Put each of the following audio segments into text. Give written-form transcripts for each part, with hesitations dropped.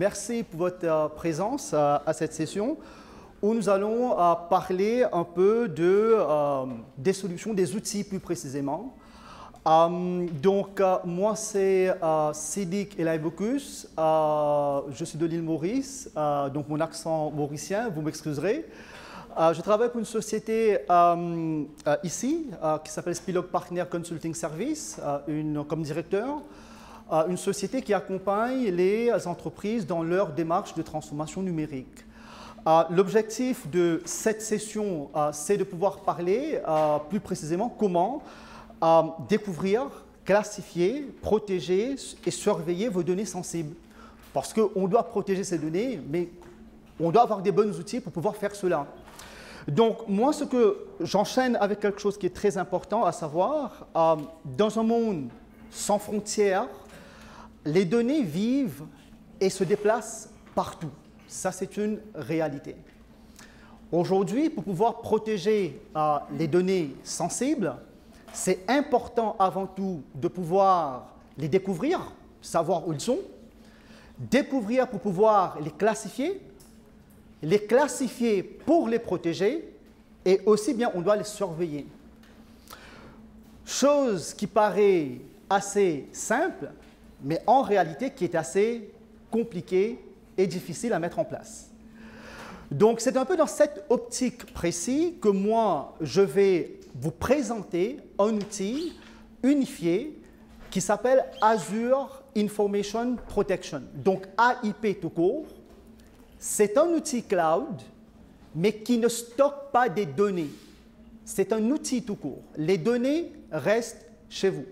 merci pour votre présence à cette session où nous allons parler un peu des solutions, des outils plus précisément. Moi, c'est Sidik Elaibokus, je suis de l'île Maurice, donc mon accent mauricien, vous m'excuserez. Je travaille pour une société ici qui s'appelle Spilog Partner Consulting Service, comme directeur. Une société qui accompagne les entreprises dans leur démarche de transformation numérique. L'objectif de cette session, c'est de pouvoir parler plus précisément comment découvrir, classifier, protéger et surveiller vos données sensibles. Parce qu'on doit protéger ces données, mais on doit avoir des bons outils pour pouvoir faire cela. Donc, moi, ce que j'enchaîne avec quelque chose qui est très important, à savoir, dans un monde sans frontières, les données vivent et se déplacent partout. Ça, c'est une réalité. Aujourd'hui, pour pouvoir protéger les données sensibles, c'est important avant tout de pouvoir les découvrir, savoir où ils sont, découvrir pour pouvoir les classifier pour les protéger, et aussi bien on doit les surveiller. Chose qui paraît assez simple, mais en réalité qui est assez compliquée et difficile à mettre en place. Donc c'est un peu dans cette optique précise que moi je vais vous présenter un outil unifié qui s'appelle Azure Information Protection, donc AIP tout court. C'est un outil cloud, mais qui ne stocke pas des données. C'est un outil tout court. Les données restent chez vous.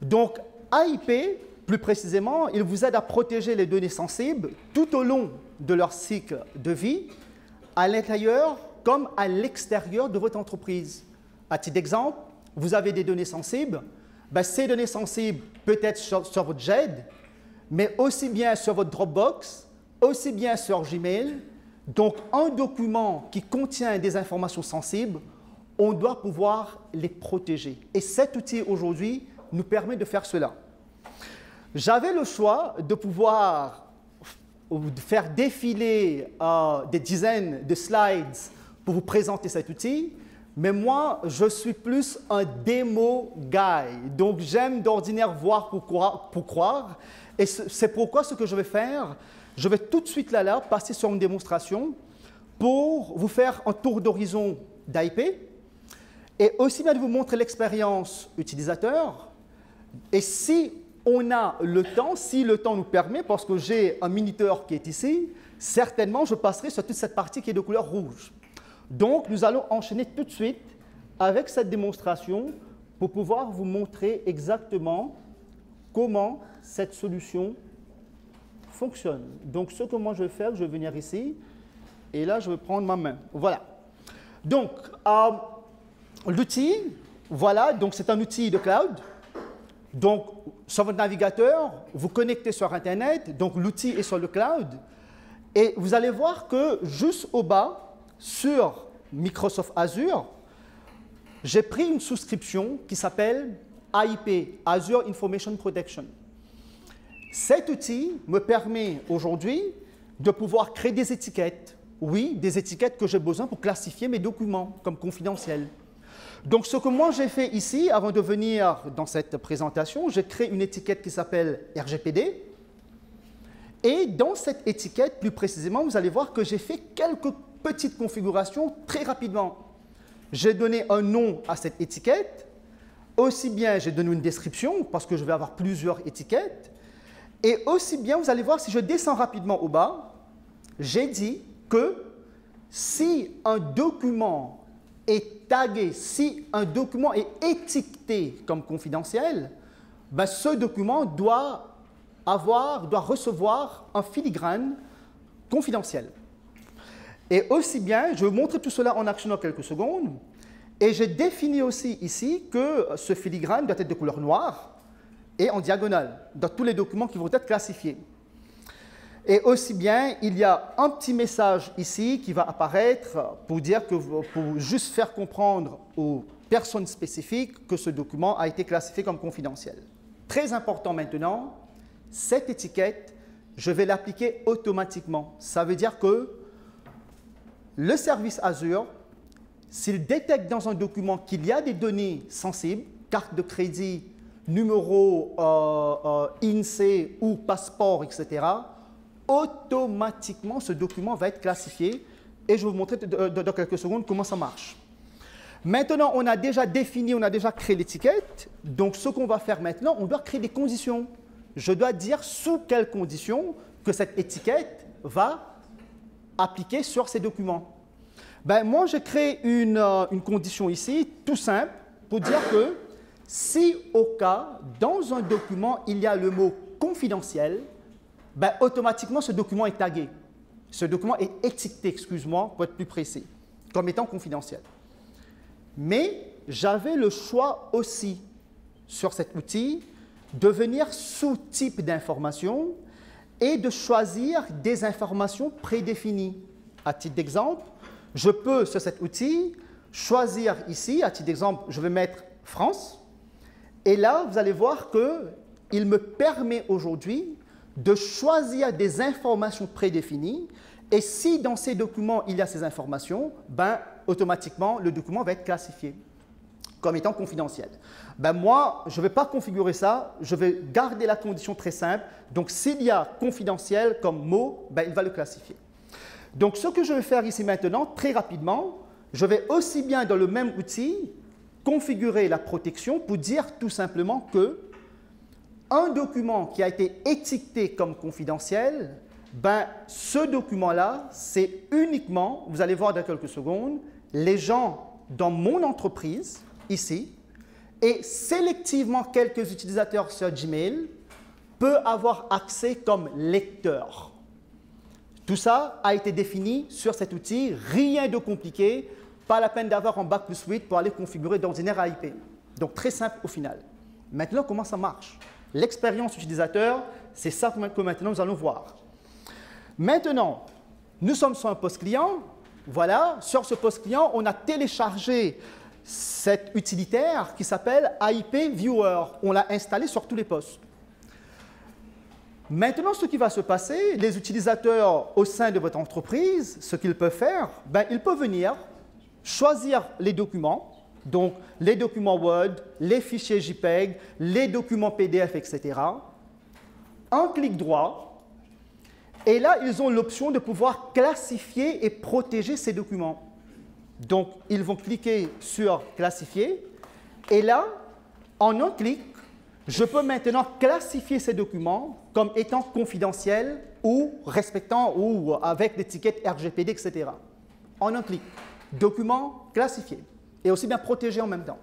Donc, AIP, plus précisément, il vous aide à protéger les données sensibles tout au long de leur cycle de vie, à l'intérieur comme à l'extérieur de votre entreprise. À titre d'exemple, vous avez des données sensibles. Ces données sensibles peuvent être sur votre GED, mais aussi bien sur votre Dropbox, aussi bien sur Gmail. Donc, un document qui contient des informations sensibles, on doit pouvoir les protéger. Et cet outil, aujourd'hui, nous permet de faire cela. J'avais le choix de pouvoir faire défiler des dizaines de slides pour vous présenter cet outil, mais moi, je suis plus un démo guy. Donc, j'aime d'ordinaire voir pour croire. Et c'est pourquoi ce que je vais faire, je vais tout de suite là passer sur une démonstration pour vous faire un tour d'horizon d'AIP et aussi bien de vous montrer l'expérience utilisateur. Et si on a le temps, si le temps nous permet, parce que j'ai un minuteur qui est ici, certainement je passerai sur toute cette partie qui est de couleur rouge. Donc, nous allons enchaîner tout de suite avec cette démonstration pour pouvoir vous montrer exactement comment cette solution fonctionne. Donc, ce que moi je vais faire, je vais venir ici et là, je vais prendre ma main. Voilà. Donc, l'outil, voilà, donc c'est un outil de cloud. Donc, sur votre navigateur, vous connectez sur Internet, donc l'outil est sur le cloud. Et vous allez voir que juste au bas, sur Microsoft Azure, j'ai pris une souscription qui s'appelle AIP, Azure Information Protection. Cet outil me permet aujourd'hui de pouvoir créer des étiquettes. Oui, des étiquettes que j'ai besoin pour classifier mes documents comme confidentiels. Donc, ce que moi j'ai fait ici, avant de venir dans cette présentation, j'ai créé une étiquette qui s'appelle RGPD. Et dans cette étiquette, plus précisément, vous allez voir que j'ai fait quelques petites configurations très rapidement. J'ai donné un nom à cette étiquette. Aussi bien, j'ai donné une description, parce que je vais avoir plusieurs étiquettes. Et aussi bien, vous allez voir, si je descends rapidement au bas, j'ai dit que si un document est tagué, si un document est étiqueté comme confidentiel, ce document doit recevoir un filigrane confidentiel. Et aussi bien, je vais vous montrer tout cela en action dans quelques secondes, et j'ai défini aussi ici que ce filigrane doit être de couleur noire et en diagonale dans tous les documents qui vont être classifiés. Et aussi bien, il y a un petit message ici qui va apparaître pour dire que, pour juste faire comprendre aux personnes spécifiques que ce document a été classifié comme confidentiel. Très important maintenant, cette étiquette je vais l'appliquer automatiquement. Ça veut dire que le service Azure, s'il détecte dans un document qu'il y a des données sensibles, carte de crédit, numéro INSEE ou passeport, etc., automatiquement, ce document va être classifié. Et je vais vous montrer dans quelques secondes comment ça marche. Maintenant, on a déjà défini, on a déjà créé l'étiquette. Donc, ce qu'on va faire maintenant, on doit créer des conditions. Je dois dire sous quelles conditions que cette étiquette va appliquer sur ces documents. Ben, moi, j'ai créé une condition ici, tout simple, pour dire que si au cas, dans un document, il y a le mot confidentiel, ben, automatiquement, ce document est tagué. Ce document est étiqueté, excuse-moi, pour être plus précis, comme étant confidentiel. Mais j'avais le choix aussi, sur cet outil, de venir sous type d'information et de choisir des informations prédéfinies. À titre d'exemple, je peux, sur cet outil, choisir ici, à titre d'exemple, je vais mettre France. Et là, vous allez voir qu'il me permet aujourd'hui de choisir des informations prédéfinies. Et si dans ces documents, il y a ces informations, ben, automatiquement, le document va être classifié comme étant confidentiel. Ben, moi, je ne vais pas configurer ça, je vais garder la condition très simple. Donc, s'il y a confidentiel comme mot, ben, il va le classifier. Donc, ce que je vais faire ici maintenant, très rapidement, je vais aussi bien dans le même outil configurer la protection pour dire tout simplement que un document qui a été étiqueté comme confidentiel, ben, ce document-là, c'est uniquement, vous allez voir dans quelques secondes, les gens dans mon entreprise, ici, et sélectivement quelques utilisateurs sur Gmail peuvent avoir accès comme lecteur. Tout ça a été défini sur cet outil, rien de compliqué, pas la peine d'avoir un bac plus 8 pour aller configurer d'ordinaire AIP. Donc très simple au final. Maintenant, comment ça marche? L'expérience utilisateur, c'est ça que maintenant nous allons voir. Maintenant, nous sommes sur un poste client. Voilà, sur ce poste client, on a téléchargé cet utilitaire qui s'appelle AIP Viewer. On l'a installé sur tous les postes. Maintenant, ce qui va se passer, les utilisateurs au sein de votre entreprise, ce qu'ils peuvent faire, ben, ils peuvent venir choisir les documents, donc les documents Word, les fichiers JPEG, les documents PDF, etc. Un clic droit, et là, ils ont l'option de pouvoir classifier et protéger ces documents. Donc, ils vont cliquer sur « Classifier » et là, en un clic, je peux maintenant classifier ces documents comme étant confidentiels ou respectant ou avec l'étiquette RGPD, etc. En un clic, document classifié et aussi bien protégé en même temps.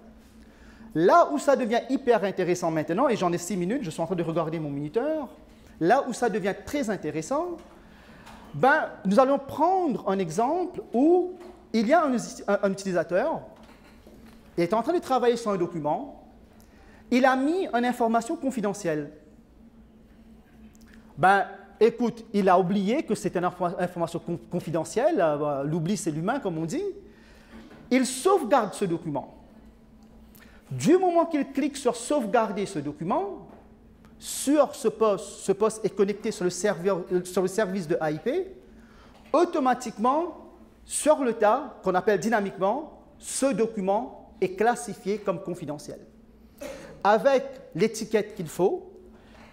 Là où ça devient hyper intéressant maintenant, et j'en ai 6 minutes, je suis en train de regarder mon minuteur, là où ça devient très intéressant, ben, nous allons prendre un exemple où il y a un utilisateur, il est en train de travailler sur un document, il a mis une information confidentielle. Ben, écoute, il a oublié que c'est une information confidentielle, l'oubli c'est l'humain comme on dit, il sauvegarde ce document. Du moment qu'il clique sur sauvegarder ce document, sur ce poste est connecté sur le service de AIP, automatiquement, sur le tas, qu'on appelle dynamiquement, ce document est classifié comme confidentiel. Avec l'étiquette qu'il faut,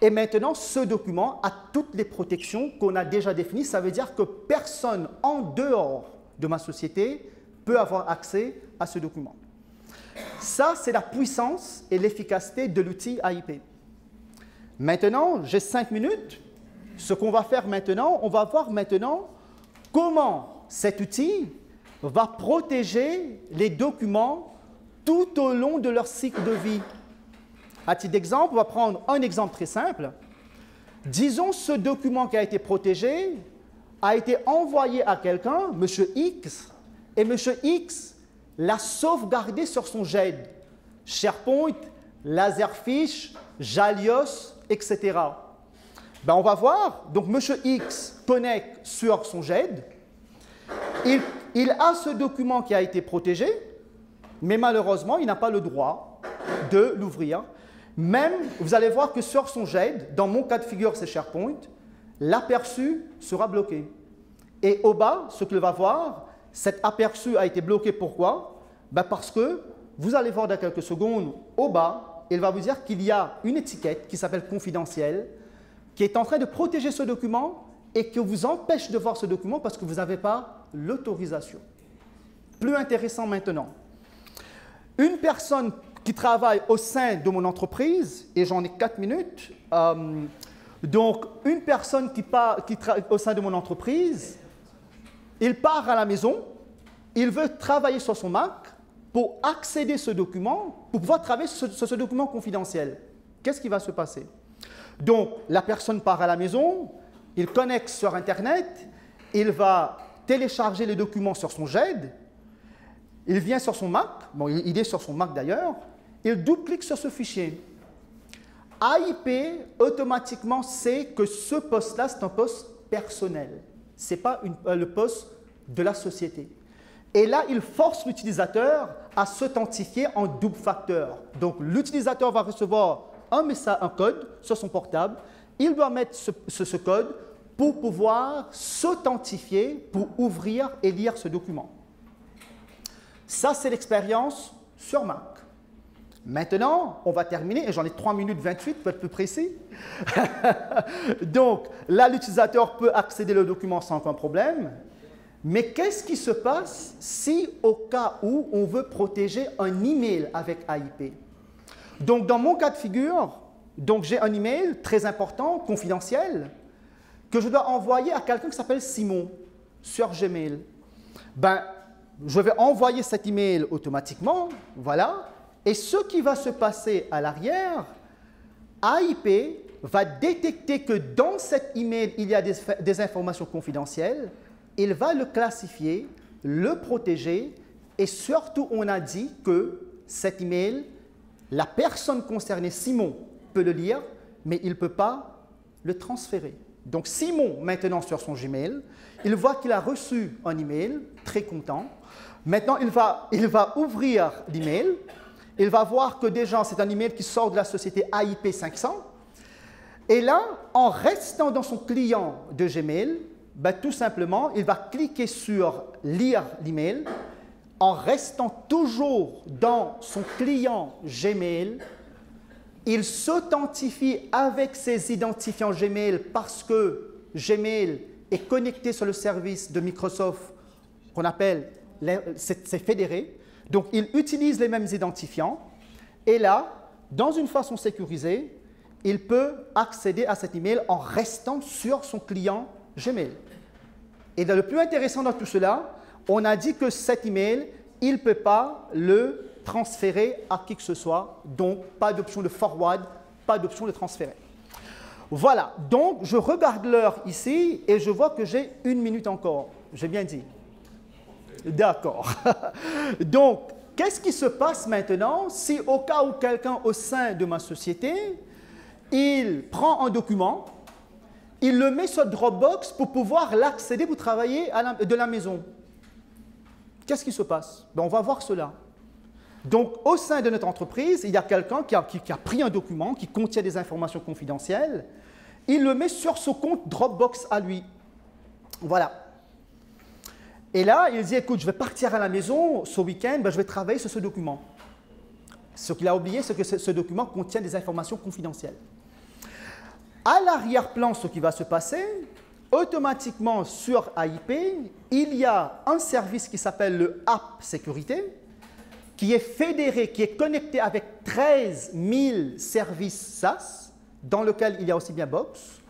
et maintenant, ce document a toutes les protections qu'on a déjà définies. Ça veut dire que personne en dehors de ma société peut avoir accès à ce document. Ça, c'est la puissance et l'efficacité de l'outil AIP. Maintenant, j'ai 5 minutes. Ce qu'on va faire maintenant, on va voir maintenant comment cet outil va protéger les documents tout au long de leur cycle de vie. À titre d'exemple, on va prendre un exemple très simple. Disons ce document qui a été protégé a été envoyé à quelqu'un, M. X, et M. X l'a sauvegardé sur son GED, SharePoint, Laserfish, Jalios, etc. Ben, on va voir, donc M. X connecte sur son GED, il a ce document qui a été protégé, mais malheureusement, il n'a pas le droit de l'ouvrir. Même, vous allez voir que sur son GED, dans mon cas de figure, c'est SharePoint, l'aperçu sera bloqué. Et au bas, ce qu'il va voir, cet aperçu a été bloqué. Pourquoi? Ben parce que vous allez voir dans quelques secondes, au bas, il va vous dire qu'il y a une étiquette qui s'appelle confidentiel, qui est en train de protéger ce document et qui vous empêche de voir ce document parce que vous n'avez pas l'autorisation. Plus intéressant maintenant. Une personne qui travaille au sein de mon entreprise, et j'en ai 4 minutes, donc une personne qui travaille au sein de mon entreprise, il part à la maison, il veut travailler sur son Mac pour accéder à ce document, pour pouvoir travailler sur ce document confidentiel. Qu'est-ce qui va se passer? Donc, la personne part à la maison, il connecte sur Internet, il va télécharger les documents sur son GED, il vient sur son Mac, bon, il est sur son Mac d'ailleurs, il double-clique sur ce fichier. AIP, automatiquement, sait que ce poste-là, c'est un poste personnel. Ce n'est pas le poste de la société. Et là, il force l'utilisateur à s'authentifier en double facteur. Donc, l'utilisateur va recevoir un code sur son portable. Il doit mettre ce code pour pouvoir s'authentifier, pour ouvrir et lire ce document. Ça, c'est l'expérience sur Mac. Maintenant, on va terminer, et j'en ai 3 minutes 28 pour être plus précis. Donc, là, l'utilisateur peut accéder au document sans aucun problème. Mais qu'est-ce qui se passe si, au cas où, on veut protéger un email avec AIP? Donc, dans mon cas de figure, j'ai un email très important, confidentiel, que je dois envoyer à quelqu'un qui s'appelle Simon sur Gmail. Ben, je vais envoyer cet email automatiquement, voilà. Et ce qui va se passer à l'arrière, AIP va détecter que dans cet email, il y a des informations confidentielles. Il va le classifier, le protéger et surtout, on a dit que cet email, la personne concernée, Simon, peut le lire, mais il ne peut pas le transférer. Donc, Simon, maintenant sur son Gmail, il voit qu'il a reçu un email, très content. Maintenant, il va ouvrir l'email. Il va voir que déjà, c'est un email qui sort de la société AIP 500. Et là, en restant dans son client de Gmail, ben, tout simplement, il va cliquer sur « Lire l'email ». En restant toujours dans son client Gmail, il s'authentifie avec ses identifiants Gmail parce que Gmail est connecté sur le service de Microsoft qu'on appelle c'est fédéré. Donc, il utilise les mêmes identifiants. Et là, dans une façon sécurisée, il peut accéder à cet email en restant sur son client Gmail. Et le plus intéressant dans tout cela, on a dit que cet email, il ne peut pas le transférer à qui que ce soit. Donc, pas d'option de forward, pas d'option de transférer. Voilà. Donc, je regarde l'heure ici et je vois que j'ai 1 minute encore. J'ai bien dit. D'accord. Donc, qu'est-ce qui se passe maintenant si au cas où quelqu'un au sein de ma société, il prend un document, il le met sur Dropbox pour pouvoir l'accéder pour travailler de la maison? Qu'est-ce qui se passe? Ben, on va voir cela. Donc, au sein de notre entreprise, il y a quelqu'un qui a pris un document qui contient des informations confidentielles, il le met sur son compte Dropbox à lui. Voilà. Et là, il dit, écoute, je vais partir à la maison ce week-end, ben, je vais travailler sur ce document. Ce qu'il a oublié, c'est que ce document contient des informations confidentielles. À l'arrière-plan, ce qui va se passer, automatiquement sur AIP, il y a un service qui s'appelle le App Sécurité, qui est fédéré, qui est connecté avec 13 000 services SaaS, dans lequel il y a aussi bien Box.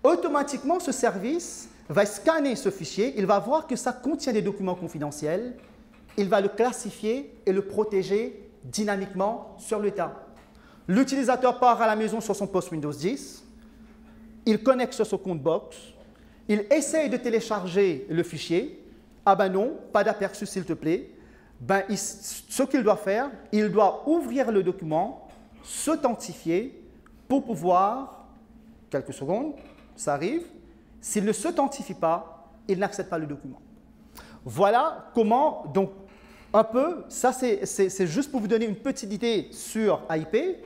Automatiquement, ce service va scanner ce fichier, il va voir que ça contient des documents confidentiels, il va le classifier et le protéger dynamiquement sur le tas. L'utilisateur part à la maison sur son poste Windows 10, il connecte sur son compte Box, il essaye de télécharger le fichier, ah ben non, pas d'aperçu s'il te plaît, ben, ce qu'il doit faire, il doit ouvrir le document, s'authentifier pour pouvoir, quelques secondes, ça arrive. S'il ne s'authentifie pas, il n'accepte pas le document. Voilà comment, donc, un peu, ça c'est juste pour vous donner une petite idée sur AIP.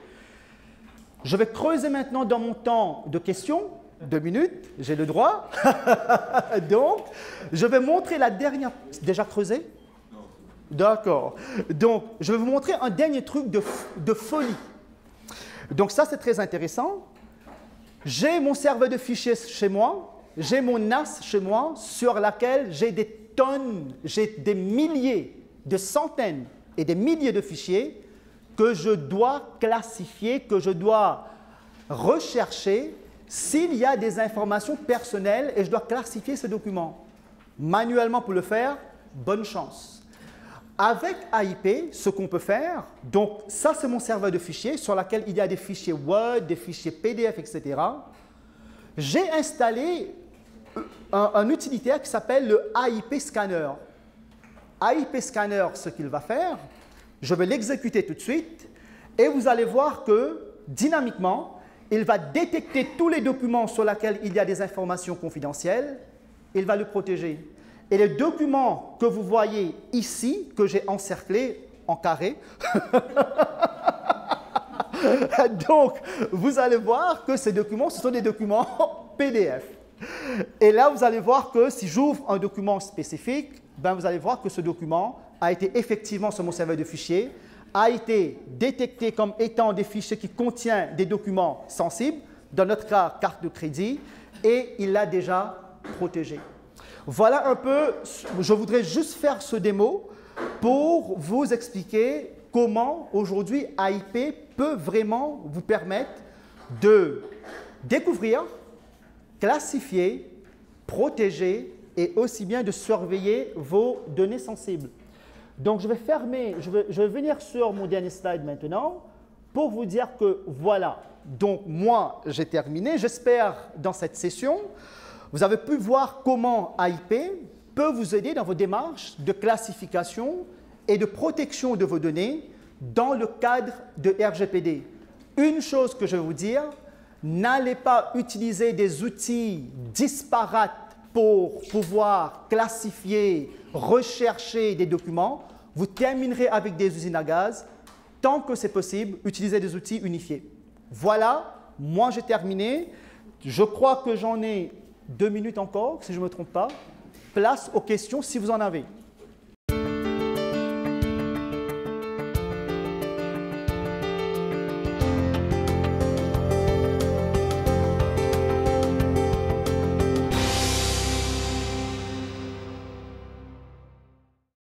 Je vais creuser maintenant dans mon temps de questions. 2 minutes, j'ai le droit. Donc, je vais montrer la dernière... Déjà creusé? Non. D'accord. Donc, je vais vous montrer un dernier truc de folie. Donc ça, c'est très intéressant. J'ai mon serveur de fichiers chez moi, j'ai mon NAS chez moi sur laquelle j'ai des tonnes, j'ai des milliers, de centaines et des milliers de fichiers que je dois classifier, que je dois rechercher s'il y a des informations personnelles et je dois classifier ces documents. Manuellement pour le faire, bonne chance. Avec AIP, ce qu'on peut faire, donc ça c'est mon serveur de fichiers sur lequel il y a des fichiers Word, des fichiers PDF, etc. J'ai installé un utilitaire qui s'appelle le AIP Scanner. AIP Scanner, ce qu'il va faire, je vais l'exécuter tout de suite et vous allez voir que dynamiquement, il va détecter tous les documents sur lesquels il y a des informations confidentielles, il va le protéger. Et les documents que vous voyez ici, que j'ai encerclés en carré, donc vous allez voir que ces documents, ce sont des documents PDF. Et là, vous allez voir que si j'ouvre un document spécifique, ben, vous allez voir que ce document a été effectivement sur mon serveur de fichiers, a été détecté comme étant des fichiers qui contiennent des documents sensibles, dans notre cas, carte de crédit, et il l'a déjà protégé. Voilà un peu, je voudrais juste faire ce démo pour vous expliquer comment aujourd'hui AIP peut vraiment vous permettre de découvrir, classifier, protéger et aussi bien de surveiller vos données sensibles. Donc je vais fermer, je vais venir sur mon dernier slide maintenant pour vous dire que voilà, donc moi j'ai terminé, j'espère dans cette session. Vous avez pu voir comment AIP peut vous aider dans vos démarches de classification et de protection de vos données dans le cadre de RGPD. Une chose que je vais vous dire, n'allez pas utiliser des outils disparates pour pouvoir classifier, rechercher des documents. Vous terminerez avec des usines à gaz. Tant que c'est possible, utilisez des outils unifiés. Voilà, moi j'ai terminé. Je crois que j'en ai 2 minutes encore, si je ne me trompe pas. Place aux questions si vous en avez.